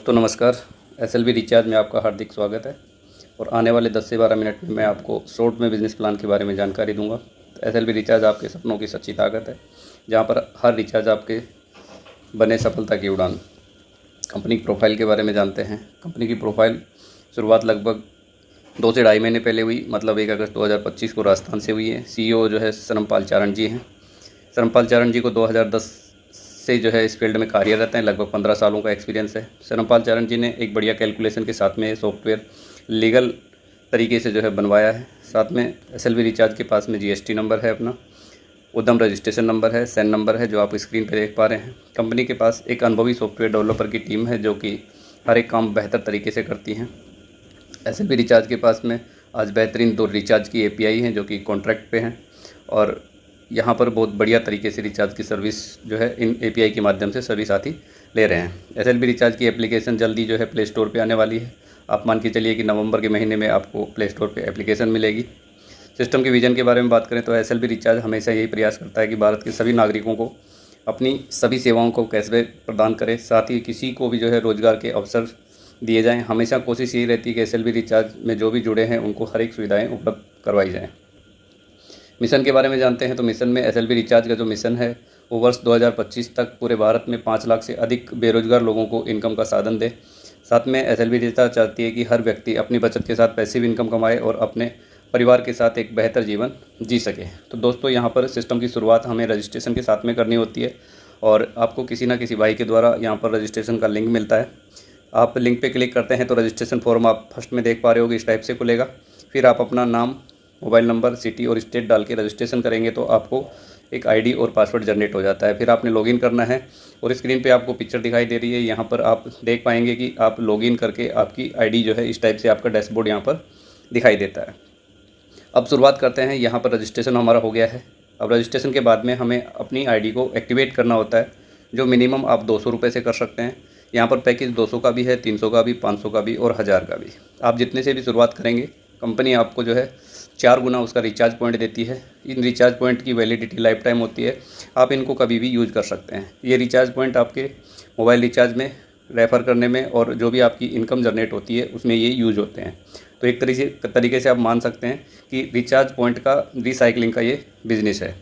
दोस्तों नमस्कार। SLV recharge में आपका हार्दिक स्वागत है और आने वाले 10 से 12 मिनट में मैं आपको शॉर्ट में बिज़नेस प्लान के बारे में जानकारी दूंगा। एसएलवी रिचार्ज आपके सपनों की सच्ची ताकत है, जहां पर हर रिचार्ज आपके बने सफलता की उड़ान। कंपनी की प्रोफाइल के बारे में जानते हैं। कंपनी की प्रोफाइल शुरुआत लगभग 2 से ढाई महीने पहले हुई, मतलब 1 अगस्त 2025 को राजस्थान से हुई है। सीईओ जो है सरमपाल चारण जी हैं। सरमपाल चारण जी को 2010 से जो है इस फील्ड में कार्यरत हैं। लगभग 15 सालों का एक्सपीरियंस है। सरमपाल चारण जी ने एक बढ़िया कैलकुलेशन के साथ में सॉफ्टवेयर लीगल तरीके से जो है बनवाया है। साथ में एसएलवी रिचार्ज के पास में जीएसटी नंबर है, अपना उद्यम रजिस्ट्रेशन नंबर है, सैन नंबर है, जो आप स्क्रीन पर देख पा रहे हैं। कंपनी के पास एक अनुभवी सॉफ्टवेयर डेवलपर की टीम है, जो कि हर एक काम बेहतर तरीके से करती हैं। एसएलवी रिचार्ज के पास में आज बेहतरीन 2 रिचार्ज की एपीआई हैं, जो कि कॉन्ट्रैक्ट पे हैं और यहाँ पर बहुत बढ़िया तरीके से रिचार्ज की सर्विस जो है इन एपीआई के माध्यम से सभी साथी ले रहे हैं। एसएलवी रिचार्ज की एप्लीकेशन जल्दी जो है प्ले स्टोर पे आने वाली है। आप मान के चलिए कि नवंबर के महीने में आपको प्ले स्टोर पे एप्लीकेशन मिलेगी। सिस्टम के विजन के बारे में बात करें तो एसएलवी रिचार्ज हमेशा यही प्रयास करता है कि भारत के सभी नागरिकों को अपनी सभी सेवाओं को कैशबैक प्रदान करे, साथ ही किसी को भी जो है रोज़गार के अवसर दिए जाएँ। हमेशा कोशिश यही रहती है कि एसएलवी रिचार्ज में जो भी जुड़े हैं उनको हर एक सुविधाएँ उपलब्ध करवाई जाएँ। मिशन के बारे में जानते हैं तो मिशन में एसएलवी रिचार्ज का जो मिशन है वो वर्ष 2025 तक पूरे भारत में 5 लाख से अधिक बेरोजगार लोगों को इनकम का साधन दे। साथ में एसएलवी रिचार्ज चाहती है कि हर व्यक्ति अपनी बचत के साथ पैसिव इनकम कमाए और अपने परिवार के साथ एक बेहतर जीवन जी सके। तो दोस्तों, यहाँ पर सिस्टम की शुरुआत हमें रजिस्ट्रेशन के साथ में करनी होती है और आपको किसी न किसी भाई के द्वारा यहाँ पर रजिस्ट्रेशन का लिंक मिलता है। आप लिंक पे क्लिक करते हैं तो रजिस्ट्रेशन फॉर्म आप फर्स्ट में देख पा रहे होगे, इस टाइप से खुलेगा। फिर आप अपना नाम, मोबाइल नंबर, सिटी और स्टेट डाल के रजिस्ट्रेशन करेंगे तो आपको एक आईडी और पासवर्ड जनरेट हो जाता है। फिर आपने लॉगिन करना है और स्क्रीन पे आपको पिक्चर दिखाई दे रही है। यहाँ पर आप देख पाएंगे कि आप लॉगिन करके आपकी आईडी जो है इस टाइप से आपका डैशबोर्ड यहाँ पर दिखाई देता है। अब शुरुआत करते हैं। यहाँ पर रजिस्ट्रेशन हमारा हो गया है। अब रजिस्ट्रेशन के बाद में हमें अपनी आईडी को एक्टिवेट करना होता है, जो मिनिमम आप 200 रुपये से कर सकते हैं। यहाँ पर पैकेज 200 का भी है, 300 का भी, 500 का भी और 1000 का भी। आप जितने से भी शुरुआत करेंगे, कंपनी आपको जो है 4 गुना उसका रिचार्ज पॉइंट देती है। इन रिचार्ज पॉइंट की वैलिडिटी लाइफ टाइम होती है, आप इनको कभी भी यूज़ कर सकते हैं। ये रिचार्ज पॉइंट आपके मोबाइल रिचार्ज में, रेफ़र करने में और जो भी आपकी इनकम जनरेट होती है उसमें ये यूज़ होते हैं। तो एक तरीके से आप मान सकते हैं कि रिचार्ज पॉइंट का रिसाइकलिंग का ये बिज़नेस है।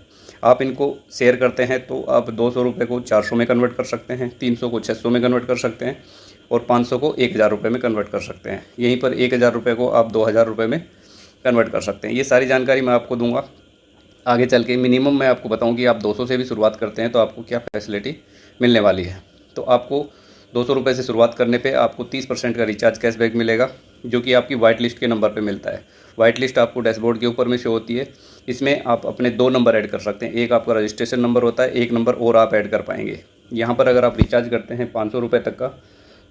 आप इनको शेयर करते हैं तो आप 200 रुपये को 400 में कन्वर्ट कर सकते हैं, 300 को 600 में कन्वर्ट कर सकते हैं और 500 को 1000 रुपये में कन्वर्ट कर सकते हैं। यहीं पर 1000 रुपये को आप 2000 रुपये में कन्वर्ट कर सकते हैं। ये सारी जानकारी मैं आपको दूंगा आगे चल के। मिनिमम मैं आपको बताऊं कि आप 200 से भी शुरुआत करते हैं तो आपको क्या फैसिलिटी मिलने वाली है। तो आपको 200 रुपये से शुरुआत करने पे आपको 30% का रिचार्ज कैशबैक मिलेगा, जो कि आपकी वाइट लिस्ट के नंबर पे मिलता है। वाइट लिस्ट आपको डैशबोर्ड के ऊपर में शो होती है। इसमें आप अपने 2 नंबर ऐड कर सकते हैं। एक आपका रजिस्ट्रेशन नंबर होता है, एक नंबर और आप ऐड कर पाएंगे। यहाँ पर अगर आप रिचार्ज करते हैं 500 रुपये तक का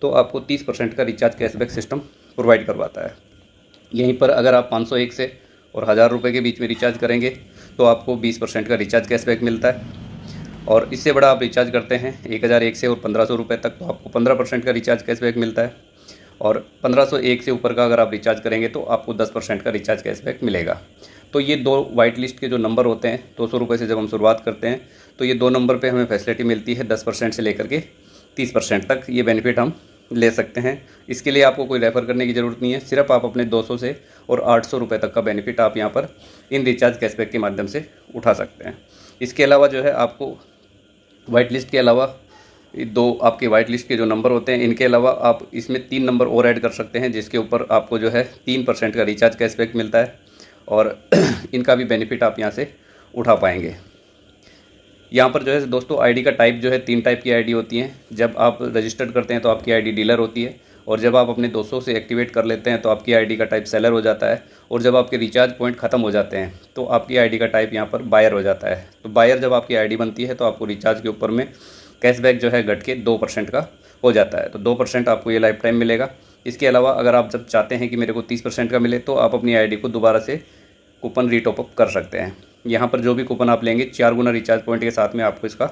तो आपको 30% का रिचार्ज कैशबैक सिस्टम प्रोवाइड करवाता है। यहीं पर अगर आप 501 से और 1000 रुपये के बीच में रिचार्ज करेंगे तो आपको 20% का रिचार्ज कैशबैक मिलता है। और इससे बड़ा आप रिचार्ज करते हैं 1001 से और 1500 रुपये तक तो आपको 15% का रिचार्ज कैशबैक मिलता है। और 1501 से ऊपर का अगर आप रिचार्ज करेंगे तो आपको 10% का रिचार्ज कैशबैक मिलेगा। तो ये 2 वाइट लिस्ट के जो नंबर होते हैं, 200 रुपये से जब हम शुरुआत करते हैं तो ये 2 नंबर पे हमें फैसिलिटी मिलती है 10% से लेकर के 30% तक ये बेनिफिट हम ले सकते हैं। इसके लिए आपको कोई रेफ़र करने की ज़रूरत नहीं है, सिर्फ आप अपने 200 से और 800 रुपये तक का बेनिफिट आप यहाँ पर इन रिचार्ज कैशबैक के माध्यम से उठा सकते हैं। इसके अलावा जो है आपको वाइट लिस्ट के अलावा 2 आपके वाइट लिस्ट के जो नंबर होते हैं, इनके अलावा आप इसमें 3 नंबर और ऐड कर सकते हैं, जिसके ऊपर आपको जो है 3% का रिचार्ज कैशबैक मिलता है और इनका भी बेनिफिट आप यहाँ से उठा पाएंगे। यहाँ पर जो है दोस्तों आईडी का टाइप जो है 3 टाइप की आईडी होती हैं। जब आप रजिस्टर्ड करते हैं तो आपकी आईडी डीलर होती है और जब आप अपने 200 से एक्टिवेट कर लेते हैं तो आपकी आईडी का टाइप सेलर हो जाता है और जब आपके रिचार्ज पॉइंट ख़त्म हो जाते हैं तो आपकी आईडी का टाइप यहाँ पर बायर हो जाता है। तो बायर जब आपकी आईडी बनती है तो आपको रिचार्ज के ऊपर में कैशबैक जो है घट के 2% का हो जाता है। तो 2% आपको ये लाइफ टाइम मिलेगा। इसके अलावा अगर आप जब चाहते हैं कि मेरे को 30% का मिले तो आप अपनी आईडी को दोबारा से कूपन रीटॉपअप कर सकते हैं। यहाँ पर जो भी कूपन आप लेंगे 4 गुना रिचार्ज पॉइंट के साथ में आपको इसका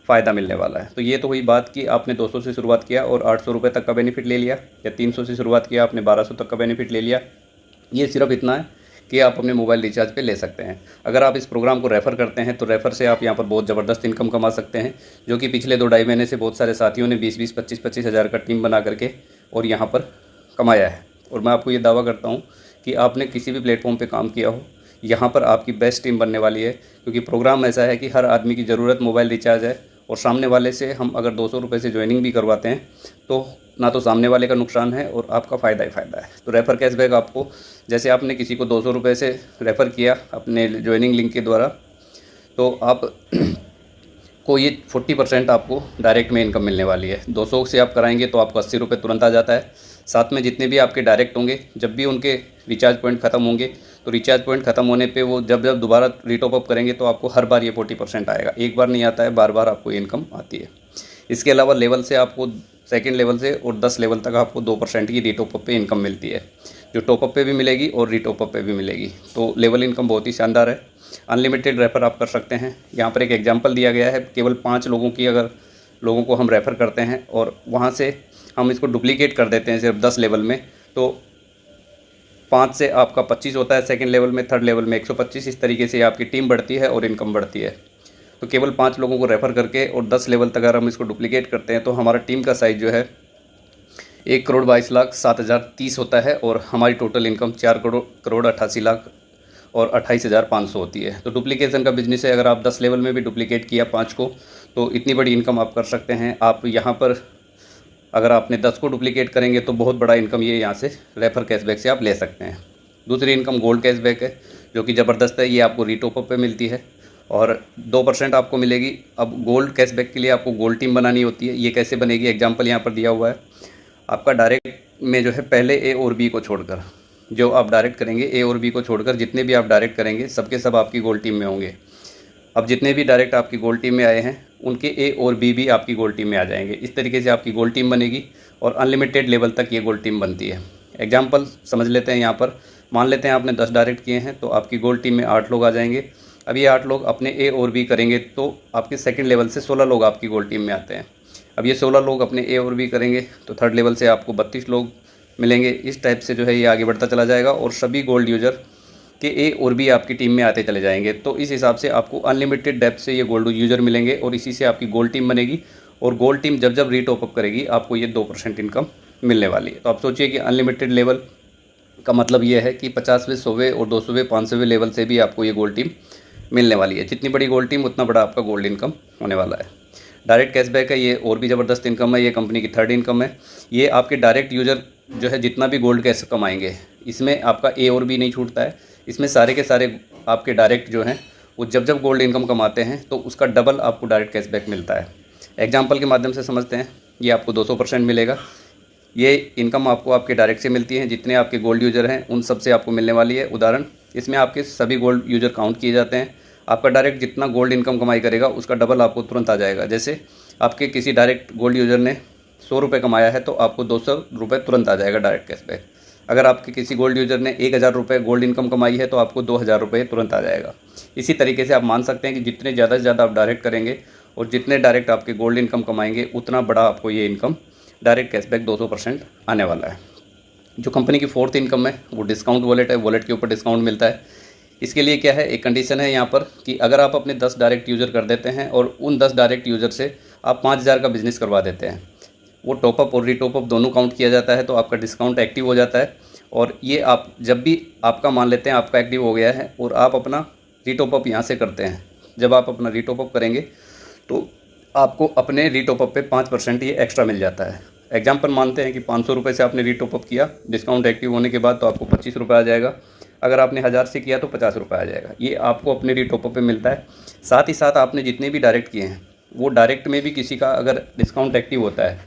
फ़ायदा मिलने वाला है। तो ये तो हुई बात कि आपने 200 से शुरुआत किया और 800 रुपये तक का बेनिफिट ले लिया, या 300 से शुरुआत किया आपने 1200 तक का बेनिफिट ले लिया। ये सिर्फ इतना है कि आप अपने मोबाइल रिचार्ज पे ले सकते हैं। अगर आप इस प्रोग्राम को रेफ़र करते हैं तो रेफ़र से आप यहाँ पर बहुत ज़बरदस्त इनकम कमा सकते हैं, जो कि पिछले 2 ढाई महीने से बहुत सारे साथियों ने 20-20, 25-25 हज़ार का टीम बना करके और यहाँ पर कमाया है। और मैं आपको ये दावा करता हूँ कि आपने किसी भी प्लेटफॉर्म पे काम किया हो, यहाँ पर आपकी बेस्ट टीम बनने वाली है, क्योंकि प्रोग्राम ऐसा है कि हर आदमी की ज़रूरत मोबाइल रिचार्ज है। और सामने वाले से हम अगर 200 रुपये से ज्वाइनिंग भी करवाते हैं तो ना तो सामने वाले का नुकसान है और आपका फ़ायदा ही फ़ायदा है। तो रेफ़र कैशबैक आपको, जैसे आपने किसी को 200 रुपये से रेफ़र किया अपने ज्वाइनिंग लिंक के द्वारा, तो आप को ये 40% आपको डायरेक्ट में इनकम मिलने वाली है। 200 से आप कराएंगे तो आपको 80 रुपये तुरंत आ जाता है। साथ में जितने भी आपके डायरेक्ट होंगे, जब भी उनके रिचार्ज पॉइंट ख़त्म होंगे, तो रिचार्ज पॉइंट ख़त्म होने पे वो जब दोबारा रीटॉप अप करेंगे तो आपको हर बार ये 40% आएगा। एक बार नहीं आता है, बार बार आपको ये इनकम आती है। इसके अलावा लेवल से आपको सेकंड लेवल से और 10 लेवल तक आपको 2% की रीटॉप अप पे इनकम मिलती है, जो टॉप अप पे भी मिलेगी और रीटॉप अप पे भी मिलेगी। तो लेवल इनकम बहुत ही शानदार है। अनलिमिटेड रेफ़र आप कर सकते हैं। यहाँ पर एक एग्जांपल दिया गया है, केवल 5 लोगों की अगर लोगों को हम रेफ़र करते हैं और वहाँ से हम इसको डुप्लीकेट कर देते हैं सिर्फ 10 लेवल में, तो 5 से आपका 25 होता है सेकंड लेवल में, थर्ड लेवल में 125। इस तरीके से आपकी टीम बढ़ती है और इनकम बढ़ती है। तो केवल 5 लोगों को रेफ़र करके और 10 लेवल तक अगर हम इसको डुप्लीकेट करते हैं तो हमारा टीम का साइज़ जो है 1,22,07,030 होता है और हमारी टोटल इनकम 4,88,00,000 और 28,500 होती है। तो डुप्लीकेशन का बिजनेस है। अगर आप 10 लेवल में भी डुप्लीकेट किया 5 को, तो इतनी बड़ी इनकम आप कर सकते हैं। आप यहाँ पर अगर आपने 10 को डुप्लीकेट करेंगे तो बहुत बड़ा इनकम ये यहाँ से रेफ़र कैशबैक से आप ले सकते हैं। दूसरी इनकम गोल्ड कैशबैक है, जो कि ज़बरदस्त है। ये आपको रीटॉप अप पे मिलती है और 2% आपको मिलेगी। अब गोल्ड कैशबैक के लिए आपको गोल्ड टीम बनानी होती है। ये कैसे बनेगी, एग्जाम्पल यहाँ पर दिया हुआ है। आपका डायरेक्ट में जो है पहले ए और बी को छोड़कर, जो आप डायरेक्ट करेंगे ए और बी को छोड़कर जितने भी आप डायरेक्ट करेंगे सबके सब आपकी गोल्ड टीम में होंगे। अब जितने भी डायरेक्ट आपकी गोल्ड टीम में आए हैं उनके ए और बी भी आपकी गोल्ड टीम में आ जाएंगे। इस तरीके से आपकी गोल्ड टीम बनेगी और अनलिमिटेड लेवल तक ये गोल्ड टीम बनती है। एग्जाम्पल समझ लेते हैं। यहाँ पर मान लेते हैं आपने 10 डायरेक्ट किए हैं तो आपकी गोल्ड टीम में 8 लोग आ जाएंगे। अब ये 8 लोग अपने ए और बी करेंगे तो आपके सेकंड लेवल से 16 लोग आपकी गोल्ड टीम में आते हैं। अब ये 16 लोग अपने ए और बी करेंगे तो थर्ड लेवल से आपको 32 लोग मिलेंगे। इस टाइप से जो है ये आगे बढ़ता चला जाएगा और सभी गोल्ड यूज़र के ए और बी आपकी टीम में आते चले जाएंगे। तो इस हिसाब से आपको अनलिमिटेड डेप्थ से ये गोल्ड यूज़र मिलेंगे और इसी से आपकी गोल्ड टीम बनेगी। और गोल्ड टीम जब जब रीटॉप अप करेगी आपको ये 2% इनकम मिलने वाली है। तो आप सोचिए कि अनलिमिटेड लेवल का मतलब ये है कि 50वें, 100वें और 200वें, 500वें लेवल से भी आपको ये गोल्ड टीम मिलने वाली है। जितनी बड़ी गोल्ड टीम उतना बड़ा आपका गोल्ड इनकम होने वाला है। डायरेक्ट कैशबैक है, ये और भी ज़बरदस्त इनकम है। ये कंपनी की थर्ड इनकम है। ये आपके डायरेक्ट यूज़र जो है जितना भी गोल्ड कैश कमाएंगे, इसमें आपका ए और बी नहीं छूटता है। इसमें सारे के सारे आपके डायरेक्ट जो हैं वो जब जब गोल्ड इनकम कमाते हैं तो उसका डबल आपको डायरेक्ट कैशबैक मिलता है। एग्जाम्पल के माध्यम से समझते हैं। ये आपको 200% मिलेगा। ये इनकम आपको आपके डायरेक्ट से मिलती है। जितने आपके गोल्ड यूज़र हैं उन सब से आपको मिलने वाली है। उदाहरण, इसमें आपके सभी गोल्ड यूज़र काउंट किए जाते हैं। आपका डायरेक्ट जितना गोल्ड इनकम कमाई करेगा उसका डबल आपको तुरंत आ जाएगा। जैसे आपके किसी डायरेक्ट गोल्ड यूज़र ने 100 रुपये कमाया है तो आपको 200 रुपये तुरंत आ जाएगा डायरेक्ट कैशबैक। अगर आपके किसी गोल्ड यूज़र ने 1000 रुपये गोल्ड इनकम कमाई है तो आपको 2000 रुपये तुरंत आ जाएगा। इसी तरीके से आप मान सकते हैं कि जितने ज़्यादा से ज़्यादा आप डायरेक्ट करेंगे और जितने डायरेक्ट आपके गोल्ड इनकम कमाएंगे उतना बड़ा आपको ये इनकम डायरेक्ट कैशबैक 200% आने वाला है। जो कंपनी की फोर्थ इनकम है वो डिस्काउंट वॉलेट है। वॉलेट के ऊपर डिस्काउंट मिलता है। इसके लिए क्या है, एक कंडीशन है यहाँ पर कि अगर आप अपने 10 डायरेक्ट यूज़र कर देते हैं और उन 10 डायरेक्ट यूज़र से आप 5000 का बिज़नेस करवा देते हैं, वो टॉपअप और रीटॉपअप दोनों काउंट किया जाता है तो आपका डिस्काउंट एक्टिव हो जाता है। और ये आप जब भी आपका मान लेते हैं आपका एक्टिव हो गया है और आप अपना रीटॉपअप यहाँ से करते हैं, जब आप अपना रीटॉपअप करेंगे तो आपको अपने रीटॉपअप पे 5% ये एक्स्ट्रा मिल जाता है। एग्जाम्पल मानते हैं कि 500 रुपये से आपने रीटॉपअप किया, डिस्काउंट एक्टिव होने के बाद तो आपको 25 रुपये आ जाएगा। अगर आपने 1000 से किया तो 50 रुपये आ जाएगा। ये आपको अपने रीटॉपअप पे मिलता है। साथ ही साथ आपने जितने भी डायरेक्ट किए हैं वो डायरेक्ट में भी किसी का अगर डिस्काउंट एक्टिव होता है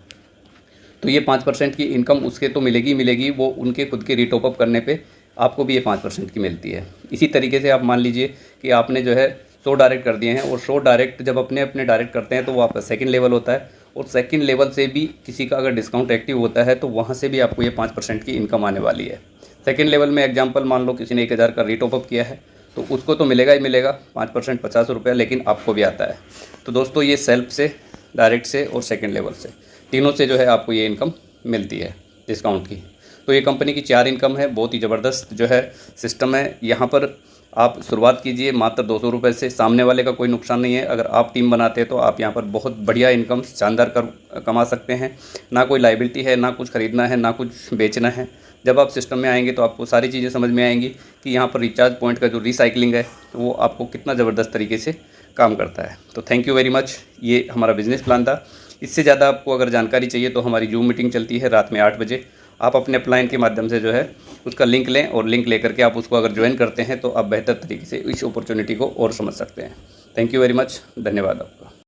तो ये 5% की इनकम उसके तो मिलेगी। वो उनके खुद के रीटॉपअप करने पे आपको भी ये 5% की मिलती है। इसी तरीके से आप मान लीजिए कि आपने जो है 100 डायरेक्ट कर दिए हैं और 100 डायरेक्ट जब अपने अपने डायरेक्ट करते हैं तो वो आपका सेकंड लेवल होता है और सेकंड लेवल से भी किसी का अगर डिस्काउंट एक्टिव होता है तो वहाँ से भी आपको ये 5% की इनकम आने वाली है। सेकंड लेवल में एग्जांपल मान लो किसी ने 1000 का रीटॉपअप किया है तो उसको तो मिलेगा ही मिलेगा 5% 50 रुपये, लेकिन आपको भी आता है। तो दोस्तों ये सेल्फ से, डायरेक्ट से और सेकंड लेवल से, तीनों से जो है आपको ये इनकम मिलती है डिस्काउंट की। तो ये कंपनी की 4 इनकम है। बहुत ही ज़बरदस्त जो है सिस्टम है। यहाँ पर आप शुरुआत कीजिए मात्र 200 रुपये से, सामने वाले का कोई नुकसान नहीं है। अगर आप टीम बनाते हैं तो आप यहाँ पर बहुत बढ़िया इनकम शानदार कमा सकते हैं। ना कोई लाइबिलिटी है, ना कुछ ख़रीदना है, ना कुछ बेचना है। जब आप सिस्टम में आएंगे तो आपको सारी चीज़ें समझ में आएंगी कि यहाँ पर रिचार्ज पॉइंट का जो रिसाइकलिंग है वो आपको कितना ज़बरदस्त तरीके से काम करता है। तो थैंक यू वेरी मच। ये हमारा बिज़नेस प्लान था। इससे ज़्यादा आपको अगर जानकारी चाहिए तो हमारी जूम मीटिंग चलती है रात में 8 बजे। आप अपने अपलाइन के माध्यम से जो है उसका लिंक लें और लिंक लेकर के आप उसको अगर ज्वाइन करते हैं तो आप बेहतर तरीके से इस अपॉर्चुनिटी को और समझ सकते हैं। Thank you very much. धन्यवाद आपका।